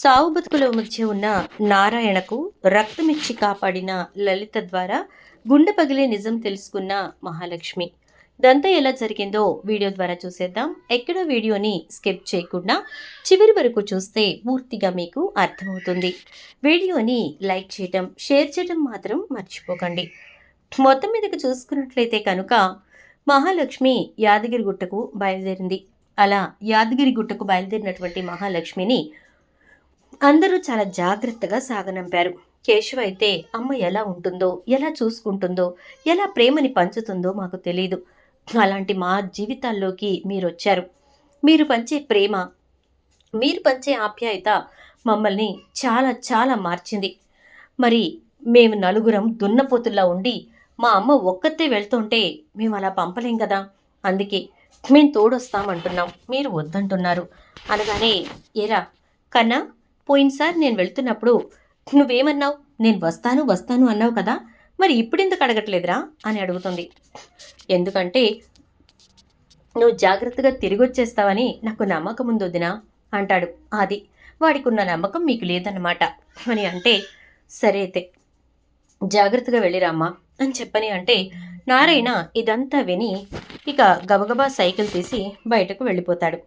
చావు బతుకుల మధ్య ఉన్న నారాయణకు రక్తమిచ్చి కాపాడిన లలిత ద్వారా గుండె పగిలే నిజం తెలుసుకున్న మహాలక్ష్మి. ఇదంతా ఎలా జరిగిందో వీడియో ద్వారా చూసేద్దాం. ఎక్కడ వీడియోని స్కిప్ చేయకుండా చివరి వరకు చూస్తే పూర్తిగా మీకు అర్థమవుతుంది. వీడియోని లైక్ చేయటం, షేర్ చేయటం మాత్రం మర్చిపోకండి. మొత్తం మీదకి చూసుకున్నట్లయితే కనుక మహాలక్ష్మి యాదగిరి గుట్టకు బయలుదేరింది. అలా యాదగిరి గుట్టకు బయలుదేరినటువంటి మహాలక్ష్మిని అందరూ చాలా జాగ్రత్తగా సాగనంపారు. కేశవ అయితే అమ్మ ఎలా ఉంటుందో, ఎలా చూసుకుంటుందో, ఎలా ప్రేమని పంచుతుందో మాకు తెలియదు. అలాంటి మా జీవితాల్లోకి మీరొచ్చారు. మీరు పంచే ప్రేమ, మీరు పంచే ఆప్యాయత మమ్మల్ని చాలా చాలా మార్చింది. మరి మేము నలుగురం దున్నపోతుల్లా ఉండి మా అమ్మ ఒక్కతే వెళ్తుంటే మేము అలా పంపలేం కదా. అందుకే మేము తోడొస్తామంటున్నాం, మీరు వద్దంటున్నారు అనగానే, ఏరా కన్నా, పోయినసారి నేను వెళ్తున్నప్పుడు నువ్వేమన్నావు? నేను వస్తాను వస్తాను అన్నావు కదా, మరి ఇప్పుడెందుకు అడగట్లేదురా అని అడుగుతుంది. ఎందుకంటే నువ్వు జాగ్రత్తగా తిరిగి వచ్చేస్తావని నాకు నమ్మకం ఉంది వదినా అంటాడు. అది వాడికున్న నమ్మకం మీకు లేదన్నమాట అని అంటే, సరే అయితే జాగ్రత్తగా వెళ్ళిరామ్మా అని చెప్పని అంటే, నారాయణ ఇదంతా విని ఇక గబగబా సైకిల్ తీసి బయటకు వెళ్ళిపోతాడు.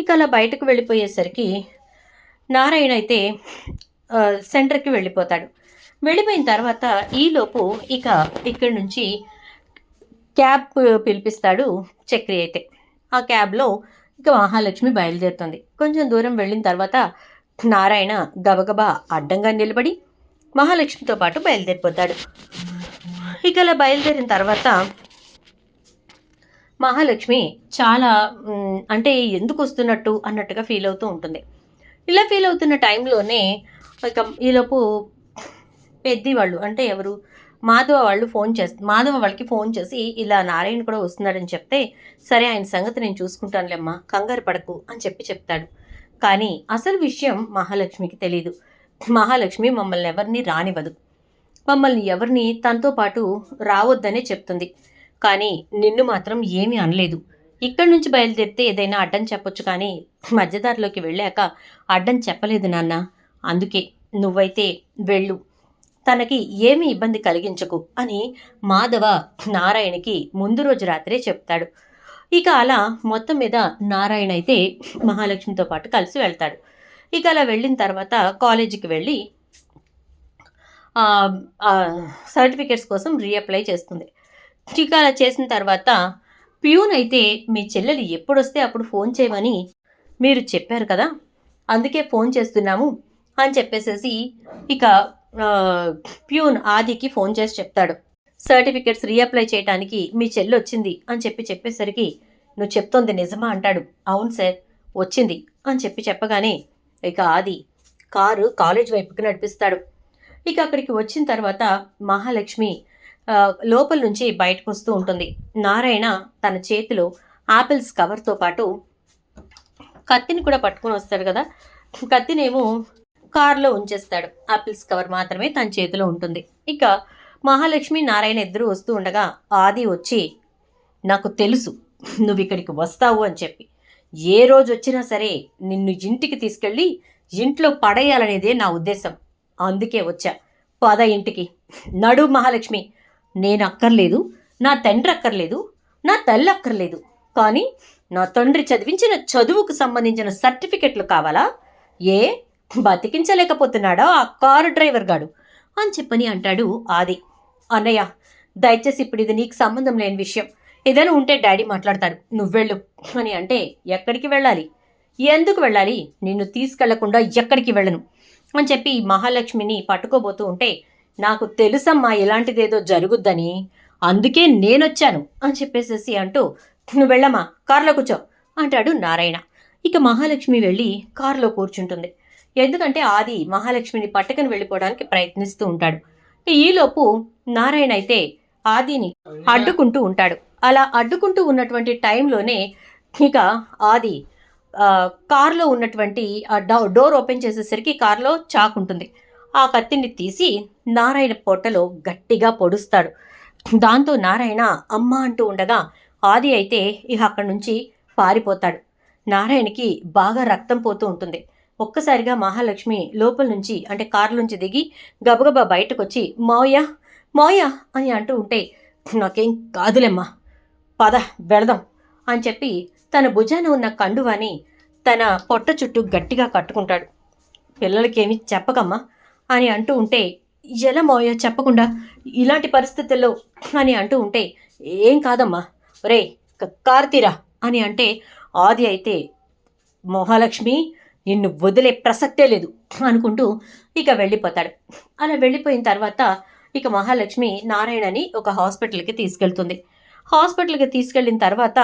ఇక అలా బయటకు వెళ్ళిపోయేసరికి నారాయణ అయితే సెంటర్కి వెళ్ళిపోతాడు. వెళ్ళిపోయిన తర్వాత ఈలోపు ఇక ఇక్కడి నుంచి క్యాబ్ పిలిపిస్తాడు చక్రి అయితే. ఆ క్యాబ్లో ఇక మహాలక్ష్మి బయలుదేరుతుంది. కొంచెం దూరం వెళ్ళిన తర్వాత నారాయణ గబగబా అడ్డంగా నిలబడి మహాలక్ష్మితో పాటు బయలుదేరిపోతాడు. ఇక అలా బయలుదేరిన తర్వాత మహాలక్ష్మి చాలా అంటే ఎందుకు వస్తున్నట్టు అన్నట్టుగా ఫీల్ అవుతూ ఉంటుంది. ఇలా ఫీల్ అవుతున్న టైంలోనే ఇక ఈలోపు పెద్ది వాళ్ళు అంటే ఎవరు, మాధవ వాళ్ళకి ఫోన్ చేసి ఇలా నారాయణ కూడా వస్తున్నాడని చెప్తే, సరే ఆయన సంగతి నేను చూసుకుంటానులేమ్మా, కంగారు పడకు అని చెప్తాడు. కానీ అసలు విషయం మహాలక్ష్మికి తెలీదు. మహాలక్ష్మి మమ్మల్ని ఎవరిని రానివ్వదు, మమ్మల్ని ఎవరిని తనతో పాటు రావద్దనే చెప్తుంది. కానీ నిన్ను మాత్రం ఏమీ అనలేదు. ఇక్కడి నుంచి బయలుదేరితే ఏదైనా అడ్డం చెప్పొచ్చు, కానీ మధ్యదారిలోకి వెళ్ళాక అడ్డం చెప్పలేదు నాన్న. అందుకే నువ్వైతే వెళ్ళు, తనకి ఏమీ ఇబ్బంది కలిగించకు అని మాధవ నారాయణకి ముందు రోజు రాత్రే చెప్తాడు. ఇక అలా మొత్తం మీద నారాయణ అయితే మహాలక్ష్మితో పాటు కలిసి వెళ్తాడు. ఇక అలా వెళ్ళిన తర్వాత కాలేజీకి వెళ్ళి సర్టిఫికేట్స్ కోసం రీఅప్లై చేస్తుంది. ఇక అలా చేసిన తర్వాత ప్యూన్ అయితే, మీ చెల్లెలు ఎప్పుడొస్తే అప్పుడు ఫోన్ చేయమని మీరు చెప్పారు కదా, అందుకే ఫోన్ చేస్తున్నాము అని చెప్పేసేసి ఇక ప్యూన్ ఆదికి ఫోన్ చేసి చెప్తాడు. సర్టిఫికెట్స్ రీఅప్లై చేయడానికి మీ చెల్లి వచ్చింది అని చెప్పేసరికి, నువ్వు చెప్తోంది నిజమా అంటాడు. అవును సార్ వచ్చింది అని చెప్పగానే ఇక ఆది కారు కాలేజ్ వైపుకి నడిపిస్తాడు. ఇక అక్కడికి వచ్చిన తర్వాత మహాలక్ష్మి లోపల నుంచి బయటకు వస్తూ ఉంటుంది. నారాయణ తన చేతిలో ఆపిల్స్ కవర్తో పాటు కత్తిని కూడా పట్టుకొని వస్తాడు కదా, కత్తినేమో కారులో ఉంచేస్తాడు. ఆపిల్స్ కవర్ మాత్రమే తన చేతిలో ఉంటుంది. ఇక మహాలక్ష్మి నారాయణ ఇద్దరు వస్తూ ఉండగా ఆది వచ్చి, నాకు తెలుసు నువ్వు ఇక్కడికి వస్తావు అని చెప్పి, ఏ రోజు వచ్చినా సరే నిన్ను ఇంటికి తీసుకెళ్ళి ఇంట్లో పడేయాలనేదే నా ఉద్దేశం, అందుకే వచ్చా. పద ఇంటికి. నడు మహాలక్ష్మి, నేను అక్కర్లేదు, నా తండ్రి అక్కర్లేదు, నా తల్లి అక్కర్లేదు, కానీ నా తండ్రి చదివించిన చదువుకు సంబంధించిన సర్టిఫికెట్లు కావాలా? ఏ బతికించలేకపోతున్నాడా ఆ కారు డ్రైవర్ గాడు అని చెప్పని అంటాడు ఆది. అన్నయ్య దయచేసి ఇప్పుడు ఇది నీకు సంబంధం లేని విషయం, ఏదైనా ఉంటే డాడీ మాట్లాడతారు, నువ్వెళ్ళు అని అంటే, ఎక్కడికి వెళ్ళాలి, ఎందుకు వెళ్ళాలి, నిన్ను తీసుకెళ్లకుండా ఎక్కడికి వెళ్ళను అని చెప్పి మహాలక్ష్మిని పట్టుకోబోతూ ఉంటే, నాకు తెలుసమ్మా ఇలాంటిదేదో జరుగుద్దని, అందుకే నేనొచ్చాను అని చెప్పేసేసి అంటూ, నువ్వు వెళ్ళమ్మా కారులో కూర్చో అంటాడు నారాయణ. ఇక మహాలక్ష్మి వెళ్ళి కారులో కూర్చుంటుంది. ఎందుకంటే ఆది మహాలక్ష్మిని పట్టుకుని వెళ్ళిపోవడానికి ప్రయత్నిస్తూ ఉంటాడు. ఈలోపు నారాయణ అయితే ఆదిని అడ్డుకుంటూ ఉంటాడు. అలా అడ్డుకుంటూ ఉన్నటువంటి టైంలోనే ఇక ఆది కారులో ఉన్నటువంటి డోర్ ఓపెన్ చేసేసరికి కారులో చాకు ఉంటుంది. ఆ కత్తిని తీసి నారాయణ పొట్టలో గట్టిగా పొడుస్తాడు. దాంతో నారాయణ అమ్మ అంటూ ఉండగా ఆది అయితే ఇక అక్కడి నుంచి పారిపోతాడు. నారాయణకి బాగా రక్తం పోతూ ఉంటుంది. ఒక్కసారిగా మహాలక్ష్మి లోపల నుంచి అంటే కారులోంచి దిగి గబగబా బయటకొచ్చి మావయ్య మావయ్య అని అంటూ ఉంటే నాకేం కాదులేమ్మా పద వెళదాం అని చెప్పి తన భుజాన ఉన్న కండువాని తన పొట్ట చుట్టూ గట్టిగా కట్టుకుంటాడు. పిల్లలకేమీ చెప్పకమ్మా అని అంటూ ఉంటే ఎలా మావయ్య చెప్పకుండా ఇలాంటి పరిస్థితుల్లో అని అంటూ ఉంటే ఏం కాదమ్మా రే కార్తీరా అని అంటే ఆది అయితే మహాలక్ష్మి నిన్ను వదిలే ప్రసక్తే లేదు అనుకుంటూ ఇక వెళ్ళిపోతాడు. అలా వెళ్ళిపోయిన తర్వాత ఇక మహాలక్ష్మి నారాయణని ఒక హాస్పిటల్కి తీసుకెళ్తుంది. హాస్పిటల్కి తీసుకెళ్ళిన తర్వాత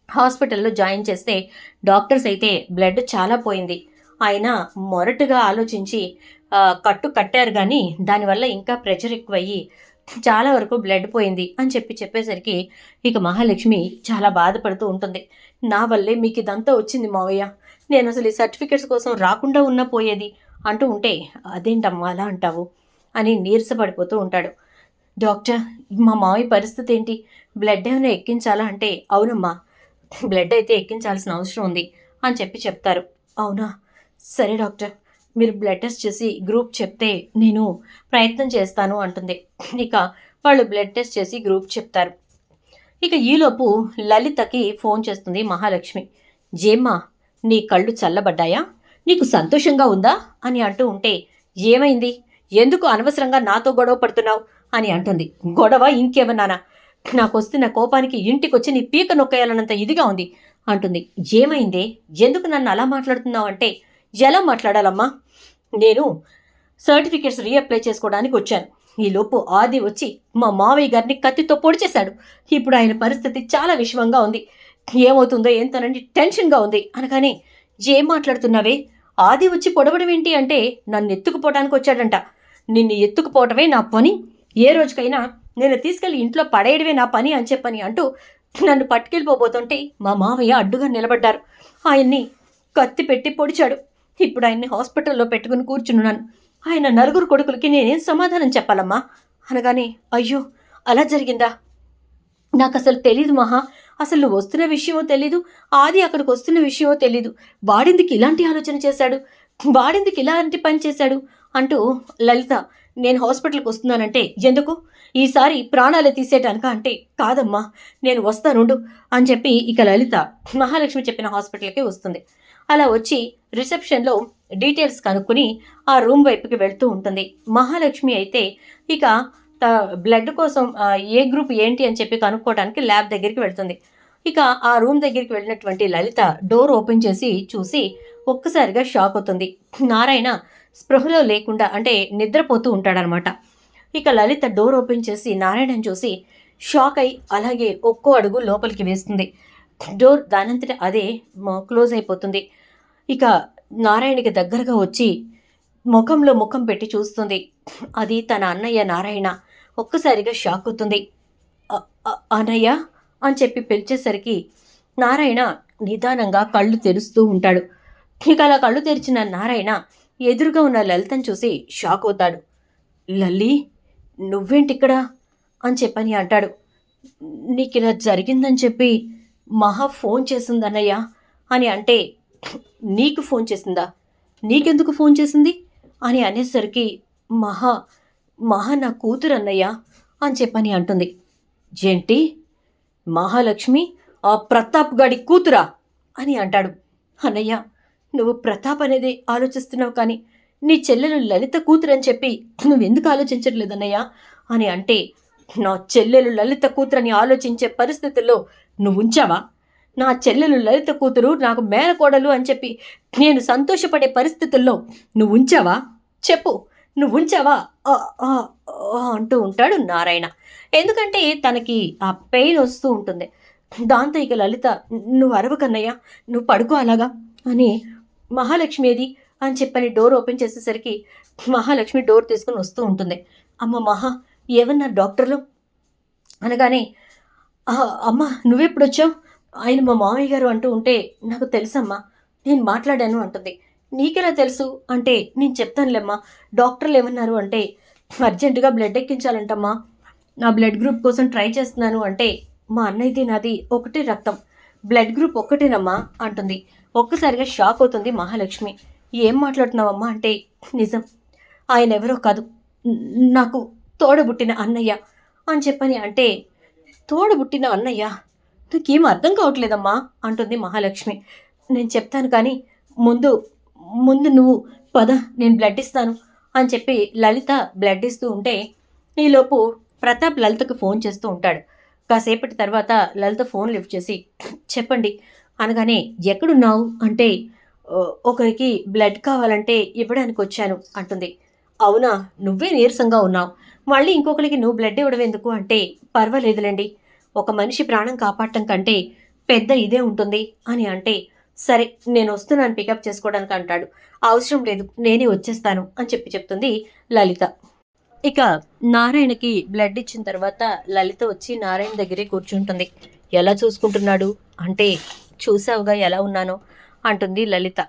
హాస్పిటల్లో జాయిన్ చేస్తే డాక్టర్స్ అయితే బ్లడ్ చాలా పోయింది, ఆయన మొరటుగా ఆలోచించి కట్టు కట్టారు కానీ దానివల్ల ఇంకా ప్రెషర్ ఎక్కువయ్యి చాలా వరకు బ్లడ్ పోయింది అని చెప్పేసరికి ఇక మహాలక్ష్మి చాలా బాధపడుతూ ఉంటుంది. నా వల్లే మీకు ఇదంతా వచ్చింది మావయ్య, నేను అసలు ఈ సర్టిఫికెట్స్ కోసం రాకుండా ఉన్నా పోయేది అంటూ ఉంటే అదేంటమ్మా అలా అంటావు అని నీరసపడిపోతూ ఉంటాడు. డాక్టర్ మా మావయ్య పరిస్థితి ఏంటి, బ్లడ్ ఏమైనా ఎక్కించాలా అంటే అవునమ్మా బ్లడ్ అయితే ఎక్కించాల్సిన అవసరం ఉంది అని చెప్తారు. అవునా సరే డాక్టర్ మీరు బ్లడ్ టెస్ట్ చేసి గ్రూప్ చెప్తే నేను ప్రయత్నం చేస్తాను అంటుంది. ఇక వాళ్ళు బ్లడ్ టెస్ట్ చేసి గ్రూప్ చెప్తారు. ఇక ఈలోపు లలితకి ఫోన్ చేస్తుంది మహాలక్ష్మి. జేమ్మా నీ కళ్ళు చల్లబడ్డాయా, నీకు సంతోషంగా ఉందా అని అంటూ ఉంటే ఏమైంది, ఎందుకు అనవసరంగా నాతో గొడవ పడుతున్నావు అని అంటుంది. గొడవ ఇంకేమన్నానా, నాకు వస్తున్న కోపానికి ఇంటికొచ్చి నీ పీక నొక్కేయాలన్నంత ఇదిగా ఉంది అంటుంది. ఏమైందే, ఎందుకు నన్ను అలా మాట్లాడుతున్నావు అంటే ఎలా మాట్లాడాలమ్మా, నేను సర్టిఫికేట్స్ రీఅప్లై చేసుకోవడానికి వచ్చాను, ఈలోపు ఆది వచ్చి మా మావయ్య గారిని కత్తితో పొడిచేశాడు, ఇప్పుడు ఆయన పరిస్థితి చాలా విషమంగా ఉంది, ఏమవుతుందో ఏంతోనండి టెన్షన్గా ఉంది అనగానే ఏం మాట్లాడుతున్నావే, ఆది వచ్చి పొడవడం ఏంటి అంటే నన్ను ఎత్తుకుపోవడానికి వచ్చాడంట, నిన్ను ఎత్తుకుపోవటమే నా పని, ఏ రోజుకైనా నేను తీసుకెళ్ళి ఇంట్లో పడేయడమే నా పని అని చెప్పని అంటూ నన్ను పట్టుకెళ్ళిపోబోతుంటే మా మావయ్య అడ్డుగా నిలబడ్డారు, ఆయన్ని కత్తి పెట్టి పొడిచాడు, ఇప్పుడు ఆయన్ని హాస్పిటల్లో పెట్టుకుని కూర్చున్నాను, ఆయన నలుగురు కొడుకులకి నేనేం సమాధానం చెప్పాలమ్మా అనగానే అయ్యో అలా జరిగిందా, నాకు అసలు తెలీదు మహా, అసలు నువ్వు వస్తున్న విషయమో తెలీదు, ఆది అక్కడికి వస్తున్న విషయమో తెలీదు, వాడిందుకు ఇలాంటి ఆలోచన చేశాడు, వాడిందుకు ఇలాంటి పని చేశాడు అంటూ లలిత నేను హాస్పిటల్కి వస్తున్నానంటే ఎందుకు ఈసారి ప్రాణాలు తీసేటానుక అంటే కాదమ్మా నేను వస్తానుండు అని చెప్పి ఇక లలిత మహాలక్ష్మి చెప్పిన హాస్పిటల్కి వస్తుంది. అలా వచ్చి రిసెప్షన్లో డీటెయిల్స్ కనుక్కొని ఆ రూమ్ వైపుకి వెళ్తూ ఉంటుంది. మహాలక్ష్మి అయితే ఇక బ్లడ్ కోసం ఏ గ్రూప్ ఏంటి అని చెప్పి కనుక్కోవడానికి ల్యాబ్ దగ్గరికి వెళ్తుంది. ఇక ఆ రూమ్ దగ్గరికి వెళ్ళినటువంటి లలిత డోర్ ఓపెన్ చేసి చూసి ఒక్కసారిగా షాక్ అవుతుంది. నారాయణ స్పృహలో లేకుండా అంటే నిద్రపోతూ ఉంటాడనమాట. ఇక లలిత డోర్ ఓపెన్ చేసి నారాయణని చూసి షాక్ అయి అలాగే ఒక్కో అడుగు లోపలికి వేస్తుంది. డోర్ దానంతట అదే క్లోజ్ అయిపోతుంది. ఇక నారాయణకి దగ్గరగా వచ్చి ముఖంలో ముఖం పెట్టి చూస్తుంది. అది తన అన్నయ్య నారాయణ. ఒక్కసారిగా షాక్ అవుతుంది. అన్నయ్య అని చెప్పి పిలిచేసరికి నారాయణ నిదానంగా కళ్ళు తెరుస్తూ ఉంటాడు. ఇక అలా కళ్ళు తెరిచిన నారాయణ ఎదురుగా ఉన్న లలితను చూసి షాక్ అవుతాడు. లల్లి నువ్వేంటిక్కడ అని చెప్పని అంటాడు. నీకు ఇలా జరిగిందని చెప్పి మహా ఫోన్ చేసిందన్నయ్య అని అంటే నీకు ఫోన్ చేసిందా, నీకెందుకు ఫోన్ చేసింది అని అనేసరికి మహా మహా నా కూతురు అన్నయ్య అని చెప్పని అంటుంది. ఏంటి మహాలక్ష్మి ఆ ప్రతాప్ గాడి కూతురా అని అంటాడు. అన్నయ్య నువ్వు ప్రతాప్ అనేది ఆలోచిస్తున్నావు కానీ నీ చెల్లెలు లలిత కూతురు అని చెప్పి నువ్వెందుకు ఆలోచించట్లేదన్నయ్య అని అంటే నా చెల్లెలు లలిత కూతురని ఆలోచించే పరిస్థితుల్లో నువ్వు ఉంచావా, నా చెల్లెలు లలిత కూతురు నాకు మేనకోడలు అని చెప్పి నేను సంతోషపడే పరిస్థితుల్లో నువ్వు ఉంచావా, చెప్పు నువ్వు ఉంచావా అంటూ ఉంటాడు నారాయణ. ఎందుకంటే తనకి ఆ పెయిన్ వస్తూ ఉంటుంది. దాంతో ఇక లలిత నువ్వు అరవకన్నయ్య, నువ్వు పడుకో అలాగా అని మహాలక్ష్మి ఏది అని చెప్పని డోర్ ఓపెన్ చేసేసరికి మహాలక్ష్మి డోర్ తీసుకుని వస్తూ ఉంటుంది. అమ్మ మహా ఏమన్నారు డాక్టర్లు అనగానే అమ్మ నువ్వెప్పుడు వచ్చావు, ఆయన మా మామయ్య గారు అంటూ ఉంటే నాకు తెలుసమ్మా నేను మాట్లాడాను అంటుంది. నీకెలా తెలుసు అంటే నేను చెప్తానులేమ్మా డాక్టర్లు ఏమన్నారు అంటే అర్జెంటుగా బ్లడ్ ఎక్కించాలంటమ్మా, నా బ్లడ్ గ్రూప్ కోసం ట్రై చేస్తున్నాను అంటే మా అన్నయ్యది నాది ఒకటే రక్తం, బ్లడ్ గ్రూప్ ఒక్కటేనమ్మా అంటుంది. ఒక్కసారిగా షాక్ అవుతుంది మహాలక్ష్మి. ఏం మాట్లాడుతున్నావమ్మా అంటే, నిజం, ఆయన ఎవరో కాదు, నాకు తోడబుట్టిన అన్నయ్య అని చెప్పని అంటే, తోడబుట్టిన అన్నయ్య? నాకేం అర్థం కావట్లేదమ్మా అంటుంది మహాలక్ష్మి. నేను చెప్తాను కానీ ముందు ముందు నువ్వు పద, నేను బ్లడ్ ఇస్తాను అని చెప్పి లలిత బ్లడ్ ఇస్తూ ఉంటే, ఈలోపు ప్రతాప్ లలితకు ఫోన్ చేస్తూ ఉంటాడు. కాసేపటి తర్వాత లలిత ఫోన్ లిఫ్ట్ చేసి, చెప్పండి అనగానే, ఎక్కడున్నావు అంటే, ఒకరికి బ్లడ్ కావాలంటే ఇవ్వడానికి వచ్చాను అంటుంది. అవునా, నువ్వే నీరసంగా ఉన్నావు, మళ్ళీ ఇంకొకరికి నువ్వు బ్లడ్ ఇవ్వడం ఎందుకు అంటే, పర్వాలేదులేండి, ఒక మనిషి ప్రాణం కాపాడటం కంటే పెద్ద ఇదే ఉంటుంది అని అంటే, సరే నేను వస్తున్నాను పికప్ చేసుకోవడానికి అంటాడు. అవసరం లేదు, నేనే వచ్చేస్తాను అని చెప్తుంది లలిత. ఇక నారాయణకి బ్లడ్ ఇచ్చిన తర్వాత లలిత వచ్చి నారాయణ దగ్గరే కూర్చుంటుంది. ఎలా చూసుకుంటున్నాడు అంటే, చూసావుగా ఎలా ఉన్నానో అంటుంది లలిత.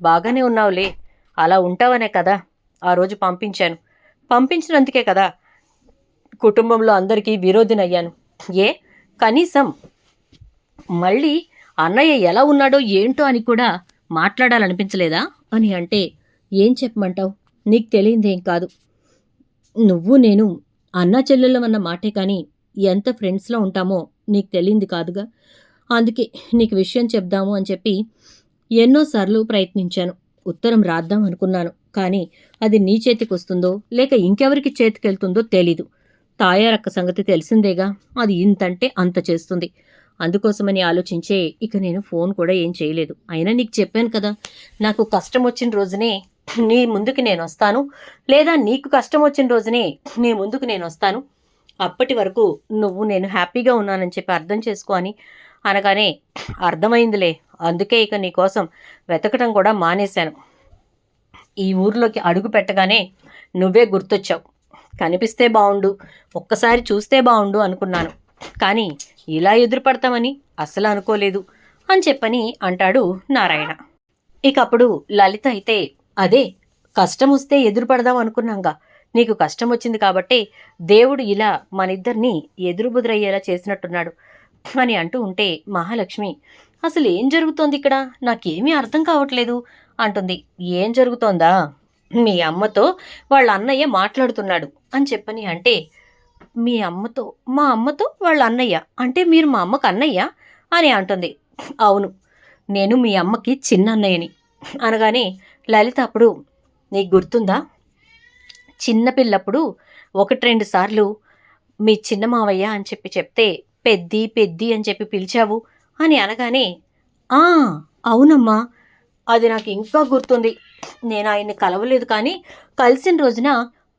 బాగానే ఉన్నావులే, అలా ఉంటావనే కదా ఆ రోజు పంపించాను, పంపించినందుకే కదా కుటుంబంలో అందరికీ విరోధినయ్యాను. ఏ కనీసం మళ్ళీ అన్నయ్య ఎలా ఉన్నాడో ఏంటో అని కూడా మాట్లాడాలనిపించలేదా అని అంటే, ఏం చెప్పమంటావు, నీకు తెలియదేం కాదు, నువ్వు నేను అన్నా చెల్లెళ్ళం అన్న మాటే కానీ ఎంత ఫ్రెండ్స్లో ఉంటామో నీకు తెలియంది కాదుగా, అందుకే నీకు విషయం చెప్దాము అని చెప్పి ఎన్నోసార్లు ప్రయత్నించాను, ఉత్తరం రాద్దాం అనుకున్నాను, కానీ అది నీ చేతికి వస్తుందో లేక ఇంకెవరికి చేతికెళ్తుందో తెలీదు. తాయారక్క సంగతి తెలిసిందేగా, అది ఇంతంటే అంత చేస్తుంది, అందుకోసమని ఆలోచించే ఇక నేను ఫోన్ కూడా ఏం చేయలేదు. అయినా నీకు చెప్పాను కదా, నాకు కష్టం వచ్చిన రోజునే నీ ముందుకు నేను వస్తాను, లేదా నీకు కష్టం వచ్చిన రోజునే నీ ముందుకు నేను వస్తాను, అప్పటి వరకు నువ్వు నేను హ్యాపీగా ఉన్నానని చెప్పి అర్థం చేసుకో అని అనగానే, అర్థమైందిలే, అందుకే ఇక నీ కోసం వెతకటం కూడా మానేశాను. ఈ ఊర్లోకి అడుగు పెట్టగానే నువ్వే గుర్తొచ్చావు, కనిపిస్తే బావుండు, ఒక్కసారి చూస్తే బావుండు అనుకున్నాను, కానీ ఇలా ఎదురుపడతామని అస్సలు అనుకోలేదు అని చెప్పని అంటాడు నారాయణ. ఇక అప్పుడు లలిత అయితే, అదే కష్టం వస్తే ఎదురుపడదాం అనుకున్నాంగా, నీకు కష్టం వచ్చింది కాబట్టే దేవుడు ఇలా మనిద్దరినీ ఎదురుబుదురయ్యేలా చేసినట్టున్నాడు అని అంటూ ఉంటే, మహాలక్ష్మి అసలు ఏం జరుగుతోంది ఇక్కడ, నాకేమీ అర్థం కావట్లేదు అంటుంది. ఏం జరుగుతోందా, మీ అమ్మతో వాళ్ళ అన్నయ్య మాట్లాడుతున్నాడు అని చెప్పని అంటే, మీ అమ్మతో మా అమ్మతో వాళ్ళ అన్నయ్య అంటే మీరు మా అమ్మకు అన్నయ్య అని అంటుంది. అవును, నేను మీ అమ్మకి చిన్న అన్నయ్యని అనగానే లలిత అప్పుడు, నీకు గుర్తుందా, చిన్నపిల్లప్పుడు 1-2 సార్లు మీ చిన్న మావయ్య అని చెప్పి చెప్తే పెద్ది పెద్ది అని చెప్పి పిలిచావు అని అనగానే, ఆ అవునమ్మా, అది నాకు ఇంకా గుర్తుంది, నేను ఆయన్ని కలవలేదు కానీ కలిసిన రోజున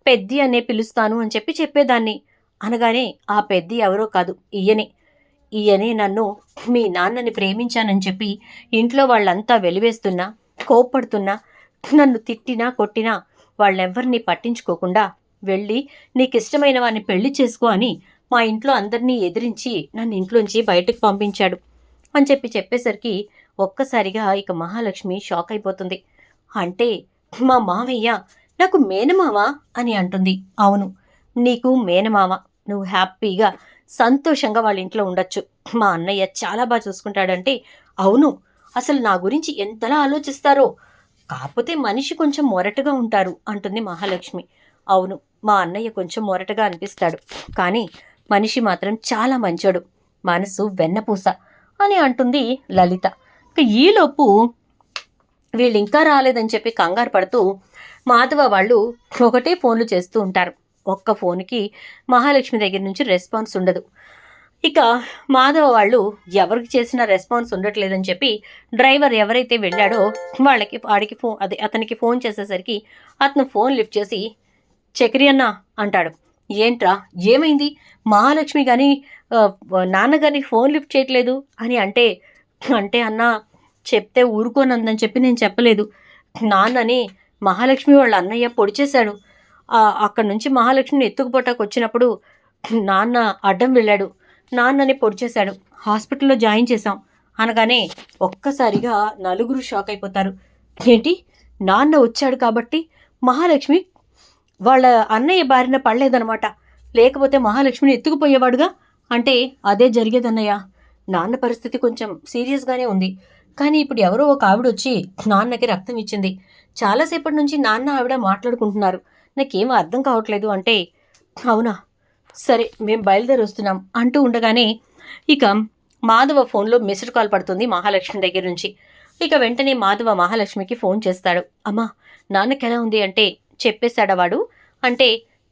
పెద్ది అనే పిలుస్తాను అని చెప్పి చెప్పేదాన్ని అనగానే, ఆ పెద్ది ఎవరో కాదు, ఈయనే నన్ను మీ నాన్నని ప్రేమించానని చెప్పి ఇంట్లో వాళ్ళంతా వెలివేస్తున్నా, కోప్పడుతున్నా, నన్ను తిట్టినా కొట్టినా వాళ్ళెవ్వరినీ పట్టించుకోకుండా వెళ్ళి నీకిష్టమైన వాడిని పెళ్లి చేసుకో అని మా ఇంట్లో అందరినీ ఎదిరించి నన్ను ఇంట్లోంచి బయటకు పంపించాడు అని చెప్పి చెప్పేసరికి ఒక్కసారిగా ఇక మహాలక్ష్మి షాక్ అయిపోతుంది. అంటే మా మావయ్య నాకు మేనమామ అని అంటుంది. అవును, నీకు మేనమామ, నువ్వు హ్యాపీగా సంతోషంగా వాళ్ళ ఇంట్లో ఉండొచ్చు, మా అన్నయ్య చాలా బాగా చూసుకుంటాడంటే, అవును, అసలు నా గురించి ఎంతలా ఆలోచిస్తారో, కాకపోతే మనిషి కొంచెం మొరటుగా ఉంటారు అంటుంది మహాలక్ష్మి. అవును, మా అన్నయ్య కొంచెం మొరటుగా అనిపిస్తాడు, కానీ మనిషి మాత్రం చాలా మంచోడు, మనసు వెన్నపూస అని అంటుంది లలిత. ఇక ఈలోపు వీళ్ళు ఇంకా రాలేదని చెప్పి కంగారు పడుతూ మాధవ వాళ్ళు ఒకటే ఫోన్లు చేస్తూ ఉంటారు. ఒక్క ఫోన్కి మహాలక్ష్మి దగ్గర నుంచి రెస్పాన్స్ ఉండదు. ఇక మాధవ వాళ్ళు ఎవరికి చేసినా రెస్పాన్స్ ఉండట్లేదని చెప్పి డ్రైవర్ ఎవరైతే వెళ్ళాడో వాడికి అతనికి ఫోన్ చేసేసరికి అతను ఫోన్ లిఫ్ట్ చేసి, చక్రి అన్న అంటాడు. ఏంట్రా, ఏమైంది, మహాలక్ష్మి కానీ నాన్నగారికి ఫోన్ లిఫ్ట్ చేయట్లేదు అని అంటే, అన్నా చెప్తే ఊరుకోనందని చెప్పి నేను చెప్పలేదు, నాన్నని మహాలక్ష్మి వాళ్ళ అన్నయ్య పొడి చేశాడు, అక్కడి నుంచి మహాలక్ష్మిని ఎత్తుకుపోటాకు వచ్చినప్పుడు నాన్న అడ్డం వెళ్ళాడు, నాన్నని పొడి చేశాడు, హాస్పిటల్లో జాయిన్ చేశాం అనగానే ఒక్కసారిగా నలుగురు షాక్ అయిపోతారు. ఏంటి, నాన్న వచ్చాడు కాబట్టి మహాలక్ష్మి వాళ్ళ అన్నయ్య బారిన పడలేదనమాట, లేకపోతే మహాలక్ష్మిని ఎత్తుకుపోయేవాడుగా అంటే, అదే జరిగేదన్నయ్య, నాన్న పరిస్థితి కొంచెం సీరియస్గానే ఉంది, కానీ ఇప్పుడు ఎవరో ఒక ఆవిడొచ్చి నాన్నకి రక్తం ఇచ్చింది. చాలాసేపటి నుంచి నాన్న ఆవిడ మాట్లాడుకుంటున్నారు. నాకేం అర్థం కావట్లేదు అంటే, అవునా? సరే మేం బయలుదేరొస్తున్నాం అంటూ ఉండగానే ఇక మాధవ ఫోన్లో మిస్డ్ కాల్ పడుతుంది మహాలక్ష్మి దగ్గర నుంచి. ఇక వెంటనే మాధవ మహాలక్ష్మికి ఫోన్ చేస్తాడు. అమ్మా నాన్నకెలా ఉంది అంటే, చెప్పేశాడా వాడు అంటే,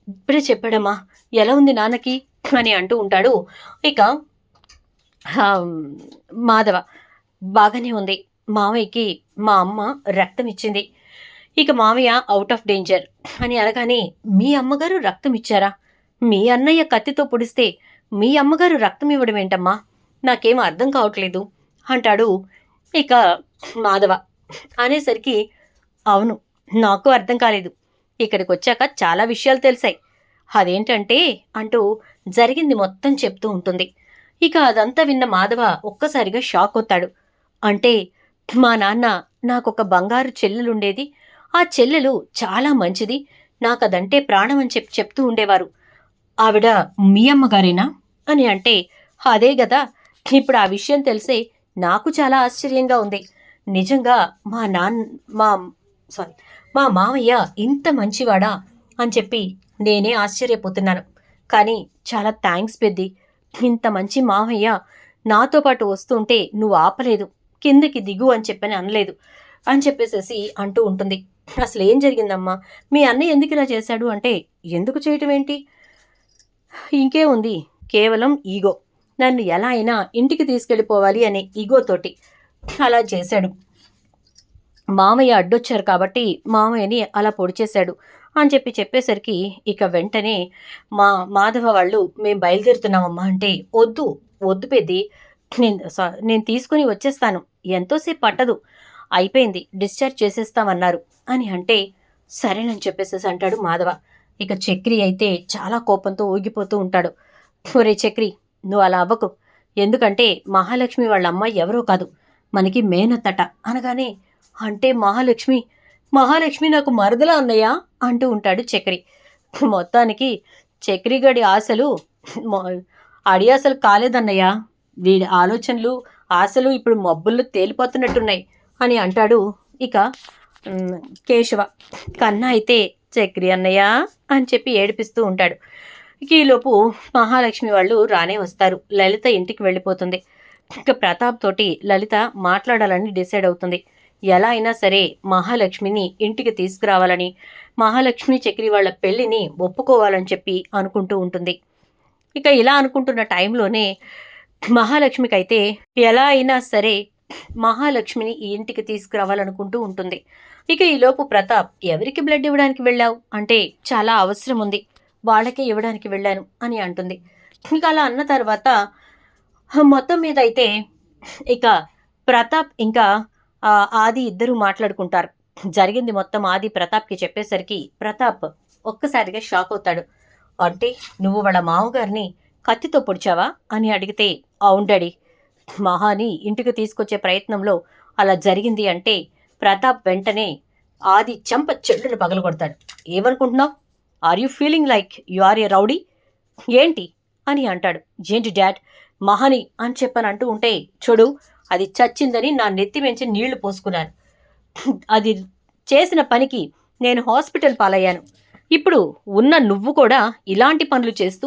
ఇప్పుడే చెప్పాడమ్మా. ఎలా ఉంది నాన్నకి అని అంటూ ఉంటాడు. ఇక మాధవ బాగానే ఉంది. మావయ్యకి మా అమ్మ రక్తం ఇచ్చింది. ఇక మావయ్య అవుట్ ఆఫ్ డేంజర్ అని అనగానే, మీ అమ్మగారు రక్తం ఇచ్చారా? మీ అన్నయ్య కత్తితో పొడిస్తే మీ అమ్మగారు రక్తం ఇవ్వడం ఏంటమ్మా? నాకేం అర్థం కావట్లేదు అంటాడు ఇక మాధవ. అనేసరికి, అవును నాకు అర్థం కాలేదు. ఇక్కడికి వచ్చాక చాలా విషయాలు తెలిసాయి. అదేంటంటే అంటూ జరిగింది మొత్తం చెప్తూ ఉంటుంది. ఇక అదంతా విన్న మాధవ ఒక్కసారిగా షాక్ అవుతాడు. అంటే మా నాన్న నాకొక బంగారు చెల్లెలుండేది. ఆ చెల్లెలు చాలా మంచిది. నాకదంటే ప్రాణం అని చెప్తూ ఉండేవారు. ఆవిడ మీ అమ్మగారేనా అని అంటే, అదే గదా! ఇప్పుడు ఆ విషయం తెలిసే నాకు చాలా ఆశ్చర్యంగా ఉంది. నిజంగా మా నాన్న మా సారీ మా మావయ్య ఇంత మంచివాడా అని చెప్పి నేనే ఆశ్చర్యపోతున్నాను. కానీ చాలా థ్యాంక్స్ పెద్ది. ఇంత మంచి మావయ్య నాతో పాటు వస్తుంటే నువ్వు ఆపలేదు. కిందకి దిగు అని చెప్పని అనలేదు అని చెప్పేసేసి అంటూ ఉంటుంది. అసలు ఏం జరిగిందమ్మా? మీ అన్నయ్య ఎందుకు ఇలా చేశాడు అంటే, ఎందుకు చేయటం ఏంటి? ఇంకే ఉంది, కేవలం ఈగో. నన్ను ఎలా అయినా ఇంటికి తీసుకెళ్ళిపోవాలి అనే ఈగోతోటి అలా చేశాడు. మామయ్య అడ్డొచ్చారు కాబట్టి మామయ్యని అలా పొడిచేశాడు అని చెప్పేసరికి ఇక వెంటనే మాధవ వాళ్ళు మేము బయలుదేరుతున్నామమ్మా అంటే, వద్దు వద్దు పెద్ది, నేను తీసుకుని వచ్చేస్తాను, ఎంతోసేపు పట్టదు, అయిపోయింది, డిశ్చార్జ్ చేసేస్తామన్నారు అని అంటే, సరేనని చెప్పేసేసి అంటాడు మాధవ. ఇక చక్రి అయితే చాలా కోపంతో ఊగిపోతూ ఉంటాడు. ఒరే చక్రి, నువ్వు అలా అవ్వకు. ఎందుకంటే మహాలక్ష్మి వాళ్ళ అమ్మాయి ఎవరో కాదు, మనకి మేనత్తట అనగానే, అంటే మహాలక్ష్మి నాకు మరదలా అన్నయ్యా అంటూ ఉంటాడు చక్రి. మొత్తానికి చక్రిగడి ఆశలు అడియాసలు కాలేదన్నయ్యా. వీడి ఆలోచనలు ఆశలు ఇప్పుడు మబ్బుల్లో తేలిపోతున్నట్టున్నాయి అని అంటాడు ఇక కేశవ. కన్నా అయితే చక్రి అన్నయ్య అని చెప్పి ఏడిపిస్తూ ఉంటాడు. ఈలోపు మహాలక్ష్మి వాళ్ళు రానే వస్తారు. లలిత ఇంటికి వెళ్ళిపోతుంది. ఇక ప్రతాప్ తోటి లలిత మాట్లాడాలని డిసైడ్ అవుతుంది. ఎలా అయినా సరే మహాలక్ష్మిని ఇంటికి తీసుకురావాలని, మహాలక్ష్మి చక్రి వాళ్ళ పెళ్లిని ఒప్పుకోవాలని చెప్పి అనుకుంటూ ఉంటుంది. ఇక ఇలా అనుకుంటున్న టైంలోనే మహాలక్ష్మికి అయితే ఎలా అయినా సరే మహాలక్ష్మిని ఈ ఇంటికి తీసుకురావాలనుకుంటూ ఉంటుంది. ఇక ఈలోపు ప్రతాప్, ఎవరికి బ్లడ్ ఇవ్వడానికి వెళ్ళావు అంటే, చాలా అవసరం ఉంది, వాళ్ళకే ఇవ్వడానికి వెళ్ళాను అని అంటుంది. ఇక అలా అన్న తర్వాత మొత్తం మీద అయితే ఇక ప్రతాప్ ఇంకా ఆది ఇద్దరు మాట్లాడుకుంటారు. జరిగింది మొత్తం ఆది ప్రతాప్కి చెప్పేసరికి ప్రతాప్ ఒక్కసారిగా షాక్ అవుతాడు. అంటే నువ్వు వాళ్ళ మామగారిని కత్తితో పొడిచావా అని అడిగితే, అవును డాడీ, మహాని ఇంటికి తీసుకొచ్చే ప్రయత్నంలో అలా జరిగింది అంటే ప్రతాప్ వెంటనే ఆది చెంప చెట్టును పగలగొడతాడు. ఏమనుకుంటున్నావు? Are you feeling like you are a rowdy ఏంటి అని అంటాడు. ఏంటి డాడ్ మహాని అని చెప్పని అంటూ ఉంటే, చూడు, అది చచ్చిందని నా నెత్తి మించి నీళ్లు పోసుకున్నాను. అది చేసిన పనికి నేను హాస్పిటల్ పాలయ్యాను. ఇప్పుడు ఉన్న నువ్వు కూడా ఇలాంటి పనులు చేస్తూ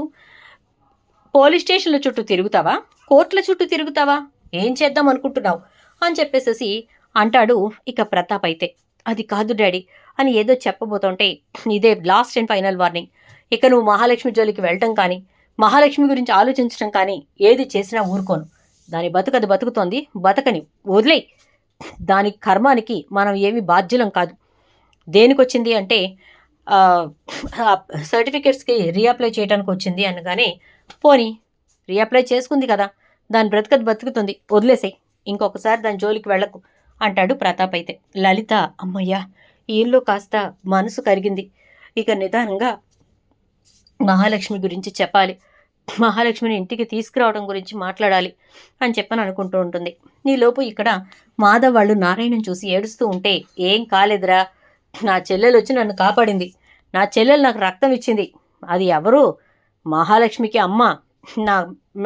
పోలీస్ స్టేషన్ల చుట్టూ తిరుగుతావా, కోర్టుల చుట్టూ తిరుగుతావా, ఏం చేద్దాం అనుకుంటున్నావు అని చెప్పేసేసి అంటాడు ఇక ప్రతాప్ అయితే. అది కాదు డాడీ అని ఏదో చెప్పబోతుంటే, ఇదే లాస్ట్ అండ్ ఫైనల్ వార్నింగ్. ఇక నువ్వు మహాలక్ష్మి జోలికి వెళ్ళటం కానీ, మహాలక్ష్మి గురించి ఆలోచించడం కానీ ఏది చేసినా ఊరుకోను. దాని బతుకది బతుకుతోంది, బతకని వదిలేయి. దాని కర్మానికి మనం ఏమి బాధ్యులం కాదు. దేనికొచ్చింది అంటే సర్టిఫికేట్స్కి రీఅప్లై చేయడానికి వచ్చింది అనగానే, పోనీ రీఅప్లై చేసుకుంది కదా, దాని బ్రతకది బతుకుతుంది, వదిలేసాయి, ఇంకొకసారి దాని జోలికి వెళ్ళకు అంటాడు ప్రతాప్ అయితే. లలిత, అమ్మయ్యా ఈయనలో కాస్త మనసు కరిగింది. ఇక నిదానంగా మహాలక్ష్మి గురించి చెప్పాలి, మహాలక్ష్మిని ఇంటికి తీసుకురావడం గురించి మాట్లాడాలి అని చెప్పని అనుకుంటూ ఉంటుంది. ఈలోపు ఇక్కడ మాధవ్ వాళ్ళు నారాయణను చూసి ఏడుస్తూ ఉంటే, ఏం కాలేదురా, నా చెల్లెలు వచ్చి నన్ను కాపాడింది, నా చెల్లెలు నాకు రక్తం ఇచ్చింది, అది ఎవరు, మహాలక్ష్మికి అమ్మ, నా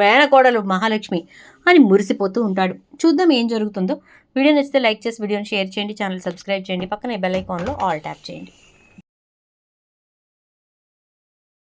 మేనకోడలు మహాలక్ష్మి అని మురిసిపోతూ ఉంటాడు. చూద్దాం ఏం జరుగుతుందో. వీడియో నచ్చితే లైక్ చేసి వీడియోని షేర్ చేయండి, ఛానల్ సబ్స్క్రైబ్ చేయండి, పక్కన బెల్ ఐకాన్లో ఆల్ ట్యాప్ చేయండి.